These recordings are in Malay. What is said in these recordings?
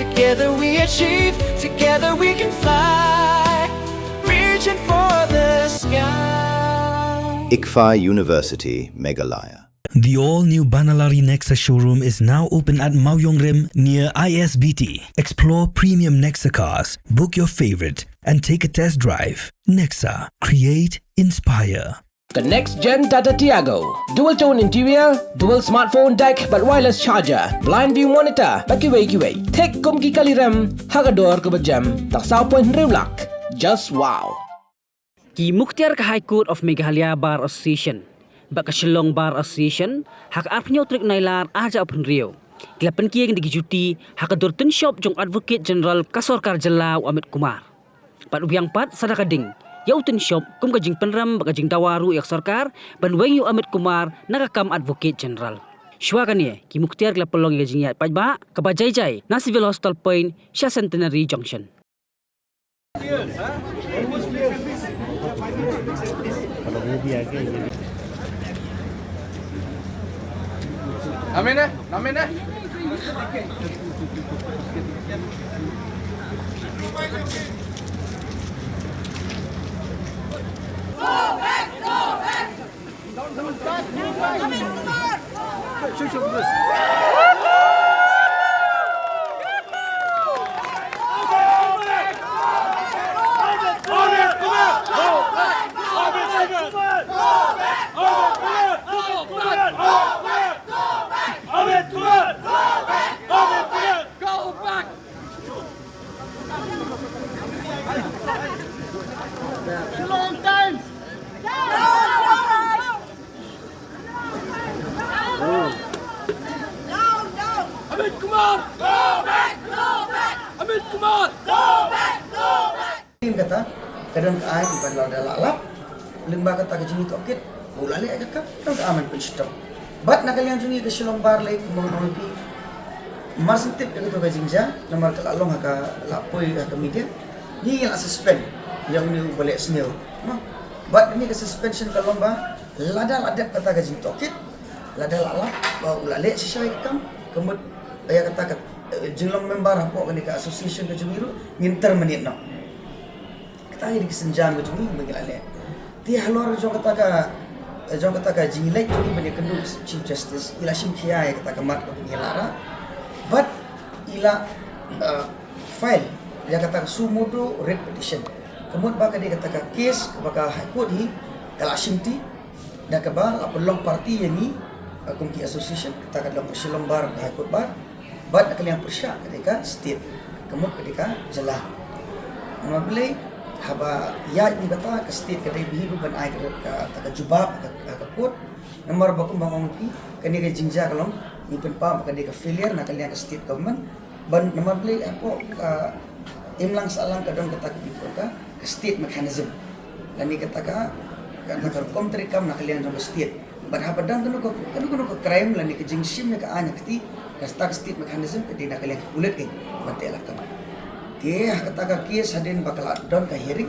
Together we achieve, together we can fly, reaching for the sky. ICFA University, Meghalaya. The all-new Banalari Nexa showroom is now open at Mawyongrim near ISBT. Explore premium Nexa cars, book your favorite, and take a test drive. Nexa. Create, inspire. The next-gen Tata Tiago. Dual-tone interior, dual smartphone deck but wireless charger, blind view monitor, bakiway. Tek kum ki kaliram, hagador ke bejam, tak sao point rewlak. Just wow. Ki Mukhtiar ka High Court of Meghalaya Bar Association. Baka Shillong Bar Association, hak apnyo trik nailar aja apun rio. Kilapan kia yang digijuti, hak adorten shop jong Advocate General Kasorkar Jelau Amit Kumar. Pat ubiang pat sadakading. Yauten shop kum kajing penram bakajing tawaru yak sarkar ban wenyu Amit Kumar nakakam Advocate General. Syuakan ye ki Mukhtiar kla pelong kajing yat pajba kabajai na Civil Hostel Point Shah Centenary Junction. Amin eh. Kata kadang ai bukan dah lalap lemba kata ke jini tokit ulale aja kap tak aman pun stop bat nak kalian jungi ke Shillong Bar lagi mau pi masih tip ke tu ke jingja nomor ke lalong ka lapoi ke media ni yang suspend yang ni balik senior bat ni ke suspension ke lomba lada kata ke jini tokit lada lalap bau ulale sesuai kam kemud ayah kata jenglong member apa ke association ke jungiru nginter menit no tayo di kesenjangan ke jungi Meghalaya. Ti halor jong kata ka jingilai jungi bani kendu Chief Justice ila sim kiai kata ka mat ka penyelara. But ila file dia kata sumudo writ petition. Kemudian baka dia kata ka case baka High Court hi kala simti dah ka ba pelong parti yang ni kumki association kata ka dalam Shillong Bar High Court bar. But nak kalian persyak ketika state kemudian ketika jelah. Nama boleh haba ya ni kata ke state kedai biru ban ai ke jubab ke court nomor baku bangong pi kani ke jingja kalong ni pen pa ka ke failure nak kalian ke state government ban nomor beli apa imlang salang kadang kata ke state mechanism dan ni kata ka kontrikam nak kalian ke state ban haba dan kanu ke crime lan ni ke jingsim ni ke anya kti ke state mechanism ke nak kalian ke bulat ke mantelakan dia kata kes hadin bakal down ke hearing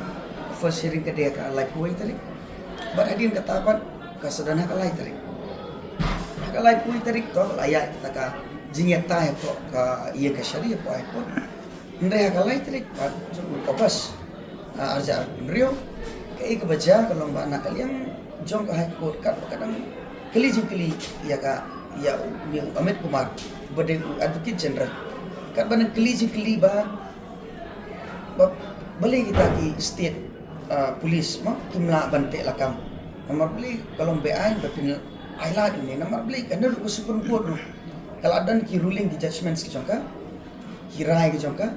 first hearing ke dia ke live way tadi but hadin kata apa kesedana ke live tadi ke live way tadi to layak kata ka jingeta he ko ka iya ke syariah ko ai ko ndai ke live tadi pas arja rio ke baca kalau mbak nak kalian jong ke high court kadang keli ya ka ya Amit Kumar bade Advocate General kat banan keli ba boleh kita di state polis mah kimla bantek lakam nomor beli kalau BI berpindah highlight ini nomor beli kerana Supreme Court kalau ada ki ruling di judgments kejongka hirai kejongka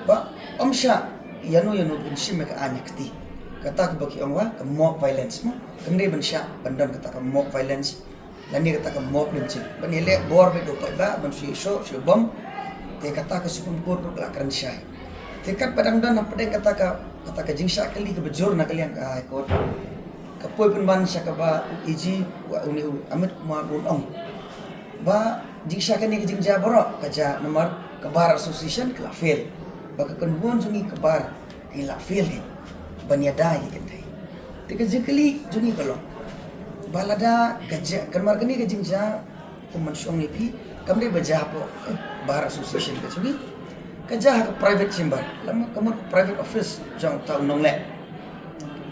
ba omsha yano bensi mereka anyakti kata ke bagi orang ke mob violence mah kene bensha bandan kata ke mob violence dan dia kata ke mob benci banile bor be do ba bensi show bom dia kata ke Supreme Court kelakaran syai Tekat padang dan apa dia kata ka jingsha kali ke bejur nak kalian ke High Court. Kapoi pun ban sya ka ba iji wa uni Amit Kumar ong. Ba jingsha kani ke jingja borok kaja nomor ke Bar Association ke fail. Ba ka kunbon jungi ke bar ke la fail ni. Banyada ye kendai. Tika jekali jungi kalau. Balada kaja kamar kani ke jingja kuman syong ni pi kamde baja po Bar Association ke jungi. kerja ke private chamber, lama kamu private office jang tahu nong le.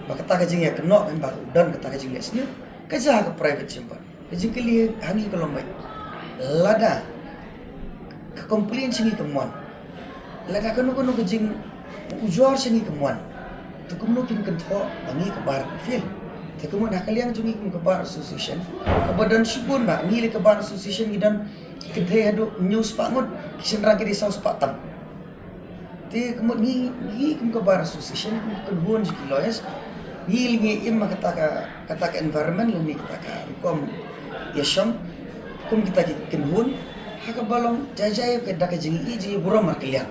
Bakata kajing ya kenok kan baru dan kata kajing le sini kerja ke private chamber. Kajing kali hangi kalau baik. Lada ke complain sini kemuan. Lada kanu kajing ujuar sini kemuan. Tu kemuan kin kentho bangi ke bar feel. Tu kemuan kalian jungi ke bar association. Kebadan syukur nak ngile ke bar association gidan kedai hadu news pangut kisan ragi di saus patam. Ti kemuan ni ke bar association ke huan jiki lawyers. Ni im kata ka environment ni kata ka hukum yasham kum kita kenhun haka balong jajay ke dak jingi ji buram kalian.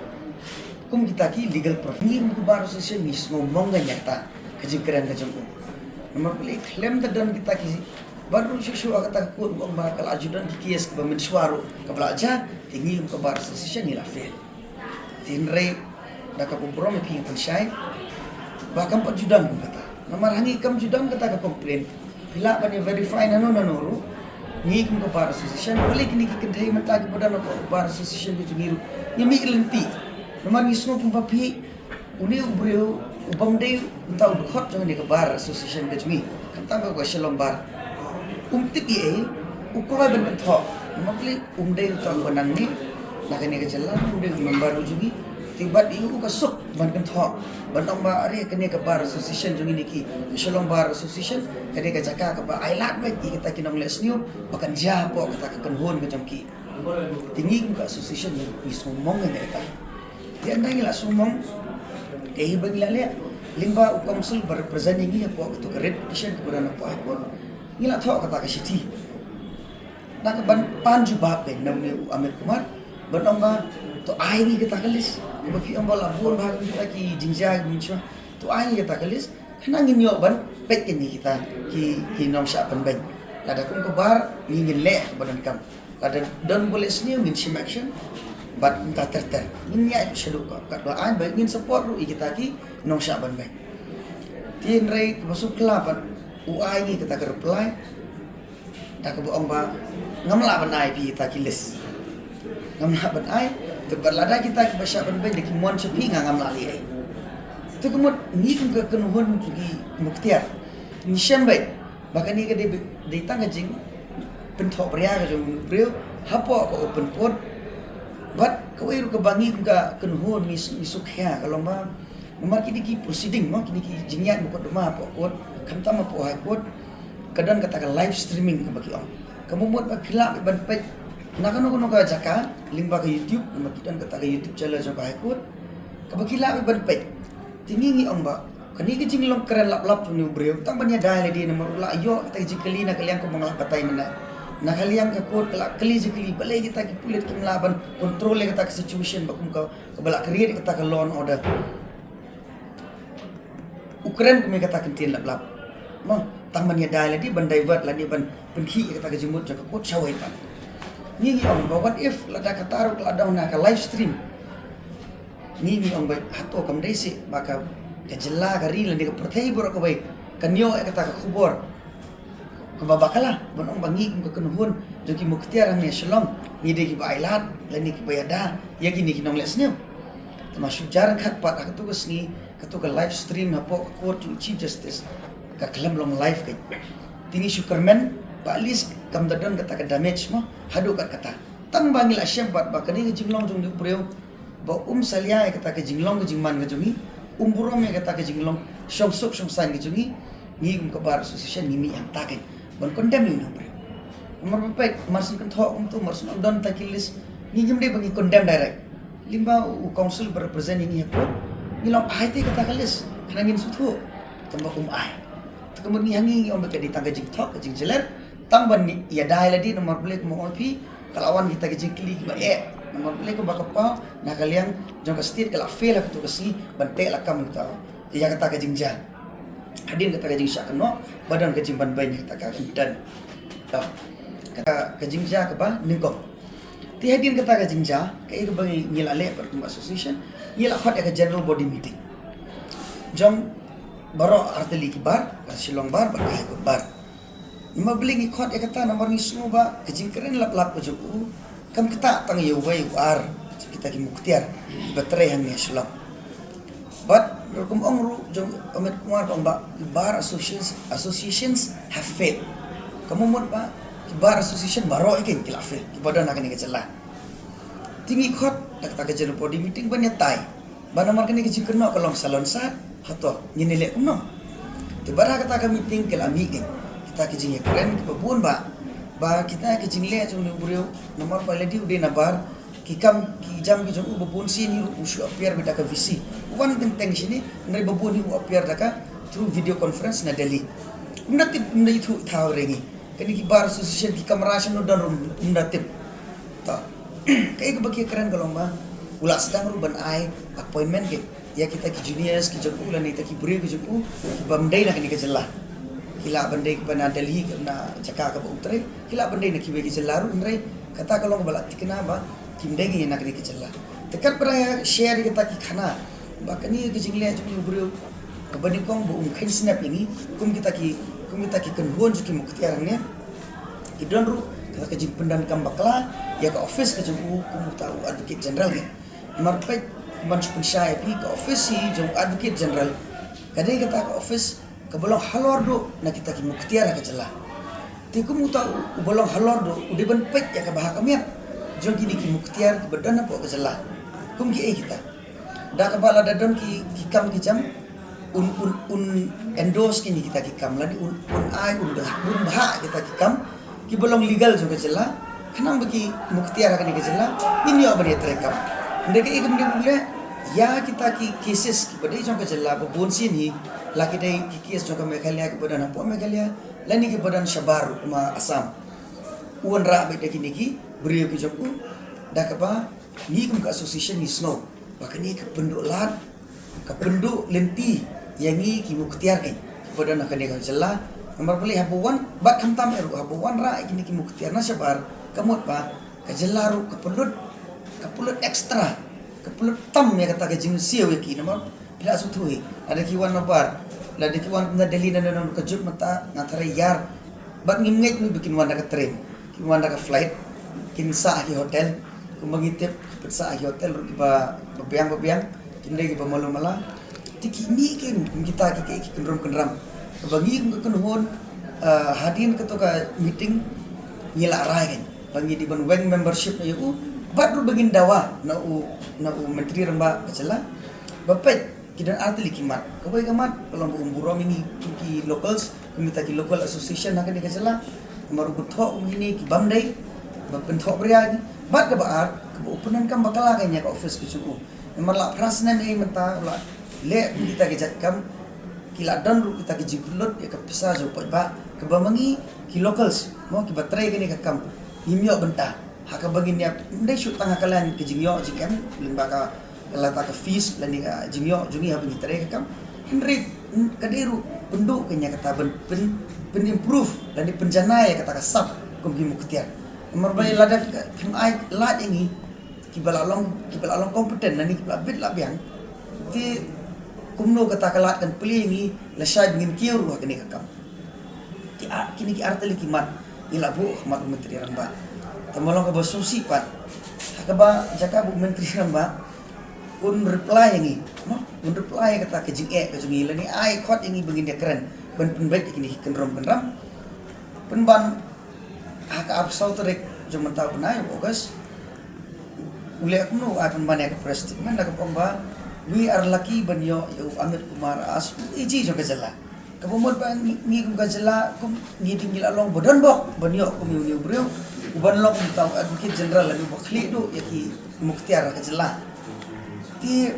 Kum kita ki legal profession ke bar association ni semua monga nyata kejengkeran kejengku. Nomor beli klaim dan kita ki baru susu kata ku bakal ajudan ki kies ke mensuaru ke belajar tinggi ke bar association ni la fail. Tinre dak ka buram pi pensyai bahkan pajudan kata. Nomor hangi kam judan kata ka komplain. Bila bani verify nanu ngi kum ke bar association boleh kini ki kedai mata ki pada bar association ki jungiru. Ni mi lenti. Nomor ni semua pun papi uni ubreu ubam dei entau khot jangan ke bar association ke jungi. Kata ka shalom bar. Tipi ukulai ben tho. Nomor beli dei tau banang ni nak ni ke jalan dei member jungi. Tiba di ka sup ban kan tho. Bandang ba ari kene ke bar association jungi niki. Shalom bar association kene ke jaka ke ba ailat baik kita kinong les new bakan ja po kata ka kanhon ke jangki. Tinggi ka association ni sumong ni ka. Dia nang ila sumong eh bagila le limba council berrepresent ni po to red petition kepada na po ko. Ngila tho kata ka city. Nak ban panju ba pe nam ni Amir Kumar bandang ba to ai ni kita kalis. Bagi ambal abun bahag kita ki jingjag mincha tu ai kita kalis kana ngin yo ban pek ni kita ki nong sha ban ban lada kum ko bar ni ngin le badan kam lada don boleh sni ngin sim action bat ta ter ngin ya shadow ko kat do ai ba ngin support ru kita ki nong sha ban ban tin rei masuk kelapan u ai ni kita reply dak ko ong ba ngamla ban ai pi kita ki list ngamla ban ai berlada kita ke basyak ban di kimuan sepi ngam lali ai tu kemut ni ke kenuhun gi muktiar ni syambai bahkan ni ke de tang jing penthok pria ke jong brio hapo ko open code bat ko iru ke bangi ke kenuhun misuk ya kalau ma nomor kini ki proceeding mo kini ki jingyat mo ko duma po code kamta ma po high code kadang katakan live streaming ke bagi om kamu buat bakilap ban pek nak kanu ka jaka limba ke YouTube nama kita kata ke YouTube channel jaka ikut kabakila ban pek tinggi ni amba kani ke jinglong keren lap tu ni breu tang banya dai le di nama ula yo kita jikali nak kalian ko manglak batai mana nak kalian ke kod kelak kali jikali balai kita ki pulit kim laban control kita ke situation bakum ka balak create kita ke law and order Ukraine kami kata kentin lap mah tang banya dai le di ban divert la ni ban penhi kita ke jemut jaka kod sawai pan ni om what if lada kataru lada na ka live stream ni om bai hato kam desi baka kajela kari lan de perthai bor ko bai kanyo kata ka khubor ko babakala bon om bangi ko kunhun joki muktiar ni shalom ni de ki bailat lan ni ki bayada ya gini ki nong lesnya termasuk jarang khat pat aku tugas ni ka live stream hapo court chief justice ka kelam long live kai tini syukurman Palis kam dadon kata ka damage mo hadu kat kata tang bangila syempat ba kani jinglong jung di preo ba salia kata ka jinglong jingman ka jungi burom kata ka jinglong syong suk syong san ka jungi ni ka bar association ni mi yang takin ban condemn ni preo nomor pek marsin kan tho tu marsin don takilis ni jimde bagi condemn direct limba council berrepresent ni ko ni long haite kata kalis kana ngin suthu tamba ai kemudian ni om ka ditangga jing thok jing jeler tang ban ni ya dai ladi nomor plate mo opi kalawan kita ke jingkli ba nomor plate ko bakapa na kalian jong ka state kala fail ka to kasi bante la kam ta ya kata ke jingja hadin kata ke jing syak no badan ke jing ban ban kata ka dan kata ke jingja ka ba ningko ti hadin kata ke jingja ke bagi ngilale per association ngila khot ka general body meeting jong baro arteli kibar silong bar ba ikut bar mabling ikot kata nomor ni semua ba kejing keren lap-lap ko juku kam kita tang yo wai war kita ki muktiar baterai hang ni sulam but kum ong ru jong Amit Kumar ong ba bar associations have failed kamu mod ba bar association baro ikin kila fail ibadan nak ni kecelah tinggi khot tak jeru body meeting ban nyatai ba nomor kini kecil kena kolong salon sat hato nyinile kumno tibara kata ka meeting kila meeting kita kecil keren kebun ba kita kecil le jong ni buriu nomor pa ledi ude nabar kikam ki jam ki jong babun sini usu appear beda ka visi one tentang sini ngai babun ni appear daka through video conference na Delhi undatip itu tahu rengi kani ki bar association ki kamera sino dan undatip ta kai ka bagi keren kalau ma ula sedang ruban ai appointment ke ya kita ki juniors ki jong ulan ni ta ki buri ki jong bamdai na kani ka jelah hila bandai ke na Delhi na jaka ka utrai hila bandai na ki bagi jelaru ndrai kata kalau balak tikna ba kimdegi nak ni kecela tekat peraya share kita ki khana bakani ke jingle jung buru kabani kong bu khain snap ini kum kita ki kan hon ki muktiar ne idon ru kita ke jing pendan kam bakla ya ke office ke jung kum tahu advocate general ni marpet man pun syai pi ke office si jung advocate general kadai kita ke office ke bolong halor do na kita ki muktiar ke cela ti kum tahu bolong halor do udah ban pet ya ke bahak kamiat jom kini ki muktiar ki badan apa ke jelah kum ki kita dah kepala dadon ki kam ki jam un endorse kini kita ki kam lani un ai un bah kita ki kam ki belum legal jo ke jelah kenang bagi muktiar akan ke jelah ini apa dia terekam ndeke ikam dia boleh ya kita ki cases ki badai jo ke jelah babon sini laki dai ki case jo ke Meghalaya ki badan apa Meghalaya lani ki badan Shabar ma Assam uan ra be kini ki beriu ke joku dah kapa ni kum ka association ni snow bahkan ni ke penduk lat ke penduk lenti yang ni ki muktiar kan kepada nak dia jelah nomor beli habuan bat khamtam eru habuan ra kini ki muktiar na Shabar kamu apa ke jelah ru ke pulut ekstra ke pulut tam ya kata ke jing siu ki nomor bila sutui ada kiwan nabar la de kiwan na Delhi na non ke jut mata ngatare yar bat ngimnget ni bikin wanda ke train ki wanda ke flight kinsa di hotel kumangitip persa di hotel ba bebiang kinde ki malu-mala tiki ni kin kita ki kendram bagi ke kenhon hadin ketua meeting ngila rai kan bagi di ban weng membership na yu badu begin dawa na u menteri ramba kecela bapet kidan arti likimat kabai kamat kalau umburo mini ki locals kumita ki local association nak ni kecela maru buthok ini ki bamdai bentuk beriak bat ke baar ke openan kam bakala kanya ke office ke cukup memang prasnan ni mentah le kita ke jakam kila dan ru kita ke jibulot ya ke pesa jo ba ke bamangi ki locals mau ki batrai ke ni ke kam imyo bentah haka bagin ya ndai shoot tang hakalan ke jingyo jikam lembaga lata ke fees lan ni jingyo jungi ha bagi trai ke kam henry kadiru penduk kanya kata ben improve dan di penjana ya kata kasap kum ki muktiar Merbai ladak kim ai lat ini kibala long kompeten nani kibala bit labiang ti kumno kata kalat kan peli ini lesai bingin kiuru hakini kakam kini ki arteli kimat ila bu khmat menteri ramba tamolong ka basusi pat hakaba jaka bu menteri ramba un reply ini no un reply kata ke jing ke jing ila ni ai khot ini bingin dia keren ben baik ini kenrom penban hak absau terek cuma tahu pernah ya bogus ule aku nu akan banyak prestik mana ke pomba we are lucky banyo you Amit Kumar as iji jo kejala kapomod ba ni kum kejala kum ni tinggal along bodan bok banyo kum yu bro uban long tahu advocate general lagi bakli do yaki muktiar kejala ti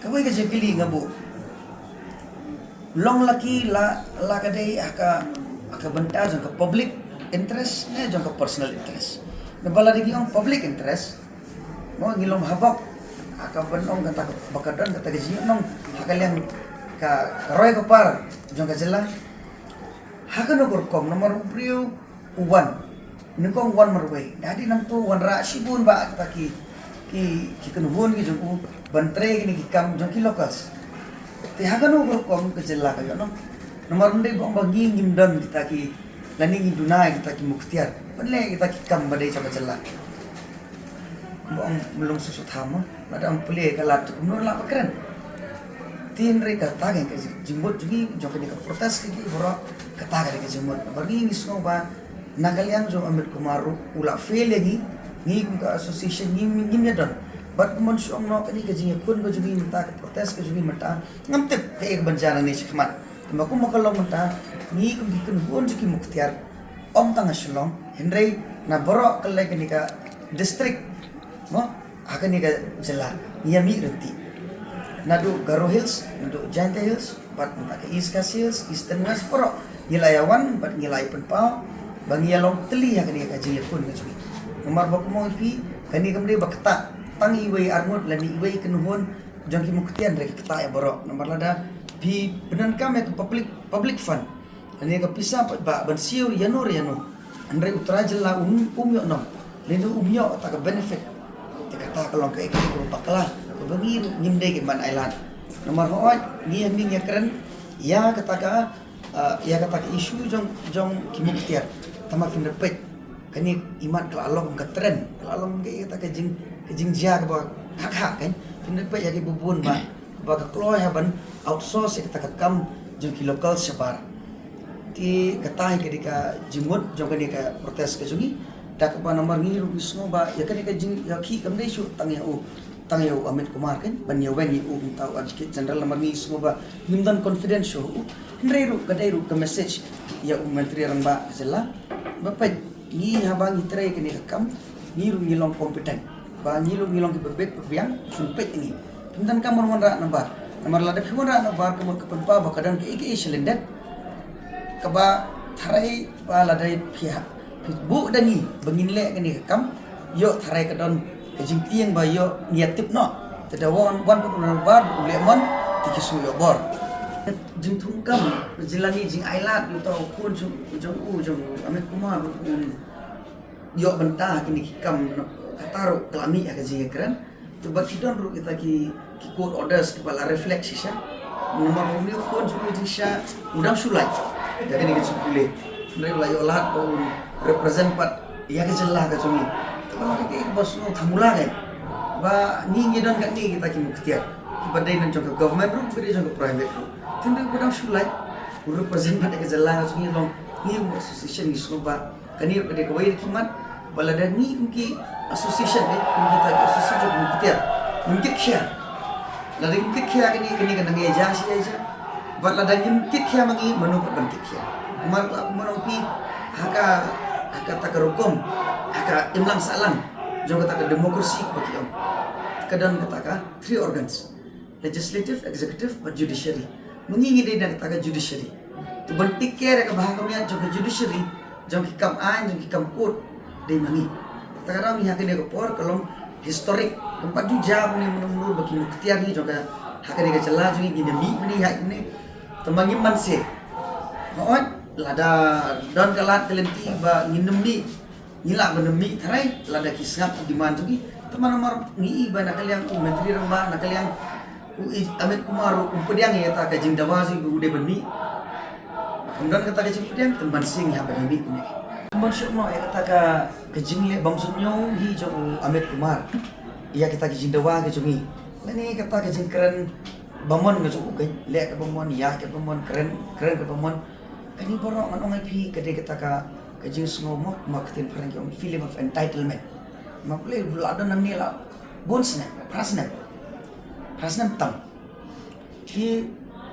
kabai kejekili ngabu long lucky la kadai aka bentar jo ke public interest ne jong personal interest na bala digi ang public interest mo ngilom habak aka benong kata bakadan kata gaji nong hakalian ka roy ko par jong kajela hakano gorkom nomor priu uwan nikong wan marway dadi nang tu wan ra sibun ba kata ki kenuhun ki jong bantre gini ki kam jong ki locals ti hakano gorkom kajela kayo nong nomor ndai bang bagi ngimdan kita ki lani dunai kita ki muktiar penle kita ki kam badai coba jelah Kumbang melung susu tamu, ada ampule kalat kumur lah pakran. Tin re kata kan ke jimbot juga jok ni ke protes ke boro kata kan ke jimbot. Bagi ni semua ba nakaliang jo Amit Kumaru ula fail lagi ni ke association ni don. But kumun syom no kani ke jinga kun ke juga minta ke protes ke juga minta ngamtep ke ek banjara ni sikmat. Maku makalong minta ni kum dikun hon jiki muktiar om tanga shalom Henry na boro kalai kani ka district mo akan ni ka jala yami renti nadu Garo Hills nadu Janta Hills pat minta ke East Coast Hills Eastern West poro ngilayawan pat ngilai penpau bang yalong teli akan ni ka jinga pun ngajui nomor baku mo ipi kani kamde bakta tangi iwai arngot lani iwai kenuhon jangki muktian rek kata ya boro nomor lada pi benan kami ke public fund kani ka pisah ba ban siu yanor andre utara jela umyo nom lendu umyo ta ka benefit kata kalau ke ikut paklah bagi nyimde ke man island nomor hoat ni yang keren ya kata isu jong kimuktiar tama finderpet kani iman kelalong ke tren kelalong ke kata ke jing ja ke hak kan finderpet ya ke bubun ba ke kloy haban outsource kata ke kam jong ki lokal sebar ti kata ke dika jimut jong ke dika protes ke jungi dak pa nomor ni ru isno ba ya kan ka jing ya ki kam dei su tang ya Amit Kumar kan ban ya wen u tau advocate general nomor ni isno ba nimdan confidential ndre ru kadai ru ka message ya menteri rang ba jela ba pa ni habang itre ke ni kam ni ru ngilong kompeten ba ni ru ngilong ke bebet biang sumpet ini nimdan kam mon ra nomor la de mon ra nomor ka penpa ba kadang ke ike silindet ka ba tharai ba la dai pihak bu dangi bangin le kani kam yo tharai kadon kajing tiang ba yo niatip no tadawan wan pun bar lemon tikisu yo bor jing thungkam jilani jing ailat yo tau kun jong Amit Kumar yo benta kini kam kataru kelami ya kajing keren tu bagi don ru kita ki court orders kepala refleks sisa nomor ni kun jing sha udang sulai jadi ni kecil boleh dari layo lahat pun represent pat ya ke jelah ka cumi kalau ke bos no thamula kan ba ni ngidon kan ni kita ki muktiar ki badai nan jong government ru beri jong private ru tindu kodang sulai represent pat ke jelah ka cumi long ni association ni soba kani ke de kawai kimat balada ni ki association kita ki association muktiar mungkin kya lari mungkin kya kani kan ngai jasi aja balada mungkin kya mangi menuput bentik kya marla manopi haka takarukom haka imlang salang jong kata demokrasi bagi om kadang kata three organs legislative executive dan judiciary mengingi dia kata judiciary tu bentik kere ke bahagian jong judiciary jong kam an jong kam court dia mangi kata kadang ni haka dia por kalau historik tempat juja ni menurut bagi muktiar ni jong haka dia celah jong ini ni hak ni temangi manse hoat lada don kalat kelenti ba nginemi ngila benemi tharai lada kisngap di mantugi teman nomor ngi ba nakaliang menteri ramba nakaliang Amit Kumar umpediang ya ta ka jing dawasi bu de benmi kemudian kata ka jing pediang teman sing ha benemi ni teman syukno ya kata ka jing le bangsunyo hi jo Amit Kumar ya kita ka jing dawa ka jungi lani kata ka jing keren bamon ka ju ke le ka bamon ya ka bamon keren ka bamon kani borok man ongai pi kade kita ka kajing sngomo maktin parang yung feeling of entitlement maple bulada nang nila bonsna prasna tam di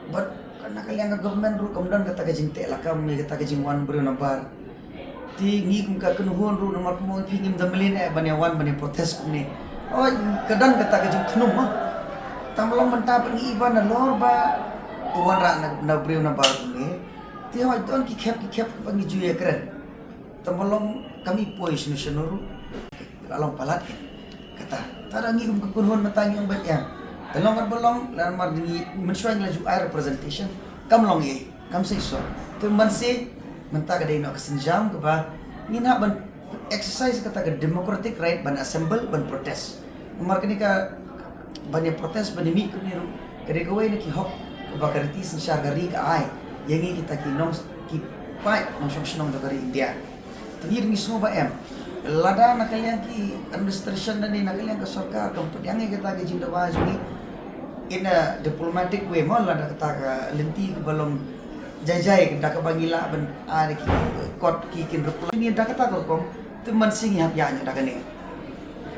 but kana kaliang government ru kemudian kata kajing te lakam ni kata kajing wan bro nabar ti ngi kum ka kenuhon ru nomor mo pi ngim damelin banyawan banya protes ni oh kadang kata kajing knum mah tamlong mentap ngi iban lor ba uwan ra na bro nabar ni tiap itu ki kep pangi juya keren temolong kami pois nusanuru along palat kata tarangi kekunhon matangi ang bat yang telong bolong lan mar dingi mensuai laju air representation kam long ye kam seiso tumban se menta ka dino kesenjam ke ba ngina ban exercise kata ke democratic right ban assemble ban protest mar kini ka banyak protes ban mi kuniru kade kawai ni ki hok ke bakariti sensyagari ka ai yang kita kinong ki pai nong senong dari India. Tengir ni semua ba em. lada nakalian ki administration dan ni nakalian ke sarkar kampung yang kita ke jinda wajib in a diplomatic way mo lada kata ka lenti ke balong jai-jai dak bangila ben ada ki kot ki kin reply ni dak kata ko tu man sing ya nya dak ni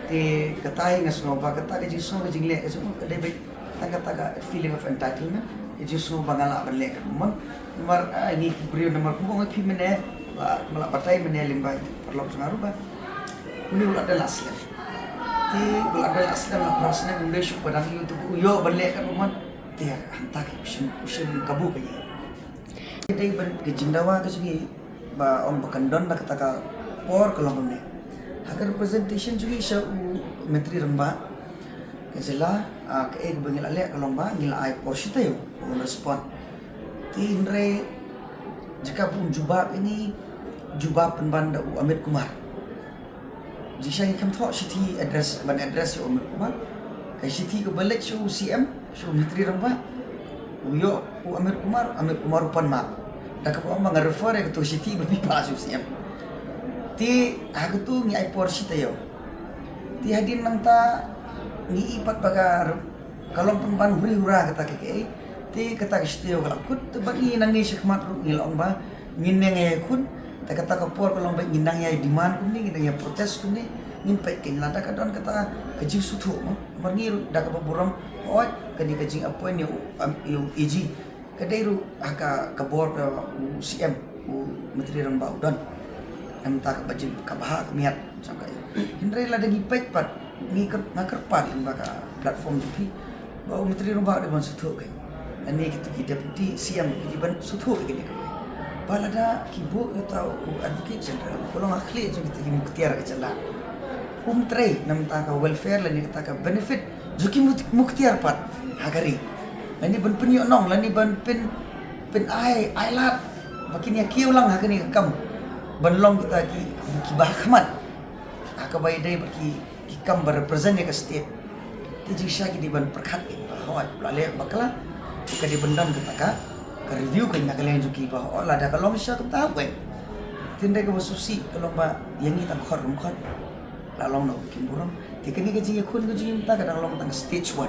te kata ngas no ba kata ke jiso ke jingle ke semua ke debit taka feeling of entitlement jiso bangala ben le mon nomor ini brio nomor ko ngi mene mala patai mene limbai perlu sengaru ba ini ulah dalas ti ulah dalas dan la prasna munde shu padang yu tu yo ben le kan mon te hantak usim kabu ke Kita ben kejindawa ke segi ba on bakandon nak kata por kalau ni. Hagar representation juga sa menteri remba. Kesela ke ek bengil ale kalau ba ngila ai por sita yo on respond. Tinre jika pun jubab ini jubab penbanda Amit Kumar. Jika ikam thok siti address ban address yo Amit Kumar. Kai siti ke balik su CM su menteri remba. Uyo Amir Kumar upan mak. Dah kau orang refer ke tu siti berpi pas usiam. Ti aku tu ngi aipor sita yo. Ti hadin nanta ngi ipat bagar kalau pemban huri hura kata ke ti kata ke sita yo kalau kut bagi nang ni syekmat ru ngi long ba ngin nang kun ta kata ke por kalau ba nginang ya demand kun ni nginang ya protes kun ni ngin pai kin lada kadon kata keji sutu mo marngi dah ke buram oi kani kajing apa ni yung EG kadai ru aka kabor ke CM menteri rembau don am tak bajin kabah miat sangka hindrai la dagi pek pat ngakar pat lembaga platform jupi bau menteri rembau de ban sutu ke ani kita deputy CM di ban sutu ke ni balada kibo atau advocate general kalau ngakli je kita muktiar ke jalan tre nam ta ka welfare la ni ta ka benefit Zuki muktiar pat hagari. Lani ban pen nong lani ban pen ai lat. Makin ya kiu lang hagani kam. Ban long kita ki bahmat. Akabai dai baki ki kam represent ke state. Ti jisha ki di ban perkhat ki bahwa lale bakala ka di bendam kita ka review ka nakalen zuki bahwa la da kalong sya ka tawe. Tindai ka basusi kalong ba yang ni tam khor rum khot. Lalong no bikin buram tikani ke jinga kun ke jinga ta kadang long tang stage 1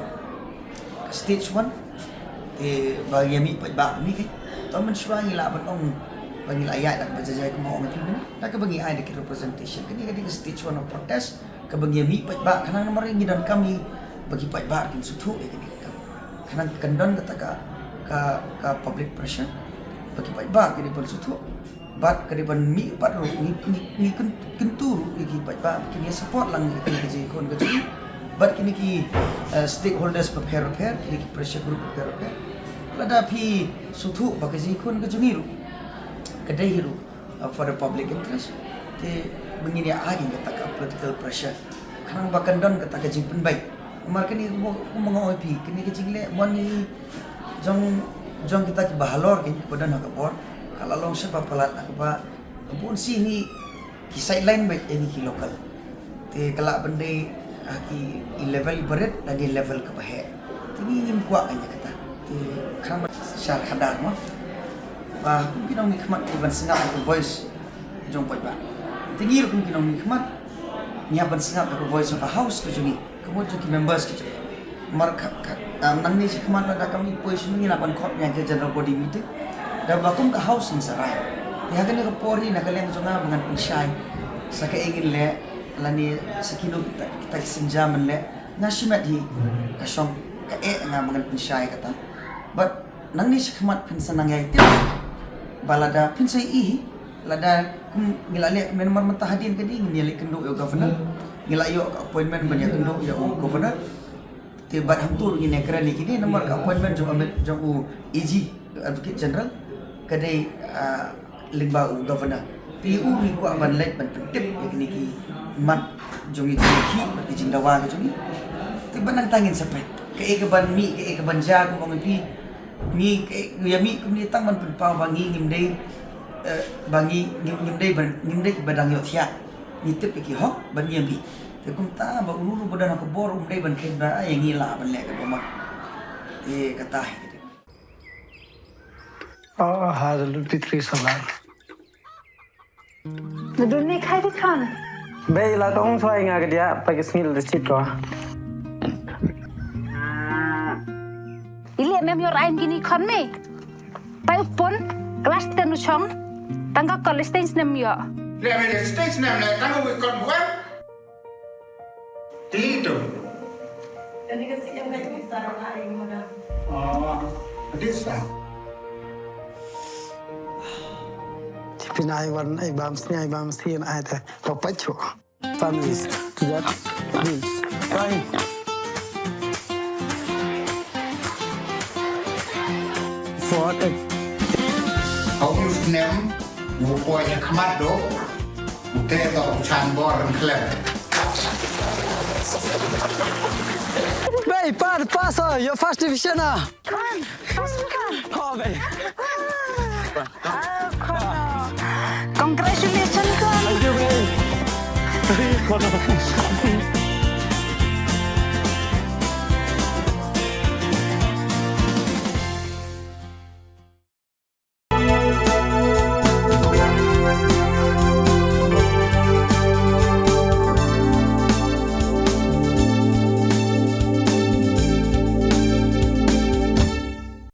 bagi mi ba mi ke to man shwa ngila ban ong bagi ayat dak bajajai ke mau mati ni dak ke bagi ai dak representation kini ke stage 1 of protest ke bagi mi ba kanang nomor ngi dan kami bagi ba kin sutu ke ni kanang kandon kata ka public pressure bagi ba ke ni pun sutu bat kadiban mi pat ru ni kentur iki ba kini support lang kini ke kon ke bat kini ki stakeholders prepare kini ki pressure group prepare lada pi sutu ba ke kon ke jungiru kedai hiru for the public interest te begini agi kata ka political pressure kanang bakandon kata ke jing baik mar kini ko mangoi pi kini ke jingle moni jong kita ki bahalor kini badan ka bor kalau long sa papalat ako ba pun sini ki sideline baik ini ki lokal te kala bende ki level ibarat dan di level ke bahe tini nim kuat aja kata te kram syar hadar mo ba kung kinong nikmat ko ban singap ko voice jong pa ba tingir kung kinong nikmat niya ban singap ko voice of the house ko juni kemudian ki members ko mar nang ni sikmat na kami position ni napan khot nya ke general body meeting dan bakum ke house yang sarai. Dia kena ke pori nak kalian jangan dengan pensyai. Saka ingin le, lani sekilo kita senjaman le. Nasimat hi kasong ke dengan pensyai kata. But nang ni sekmat pensanang yai tiap. Balada pensai i, lada ngilale memang mentahadin ke di ngilale kendo yo governor. Ngilayo ke appointment banyak kendo yo governor. Tibat hamtur ngine kerani kini nomor ke appointment jong EG advocate general. Kadai limbau governor PU ni ko aban let ban tip ni ki mat jongi ki berti jindawa ke jongi tiba nang tangin sapet ke ban mi ke ban ja ko ngi mi ke ya mi ko ni tang man pa bangi ngimdei bangi ngimdei badang yo thia ni tip ki ho ban mi te kum ta ba ulu badan ko bor dei ban ke ba yang ngila ban le ke ba kata هذا الفطري صغار بدون هيك هاي بتكون Baiklah, kau suai ngah dia pakai smil receipt kau. Ili mem yor ain gini kon me. Pai upon kelas tenu chong. Tangga college stage nem yo. Lemme det stage nämligen, kan vi komma på? Tito. Jadi kasi yang kayak bisa orang lain mana. Oh, det är Pinai wan ai bam sni ai bam sien ai ta papacho. Families to that means. Right. For it. Ông już nem, mu pojnya kamat do. Ute do chan boran klep. Baik, pass your first division ah. Kan, pasal kan. Oh, baik. Congratulations kan. Thank you, baik.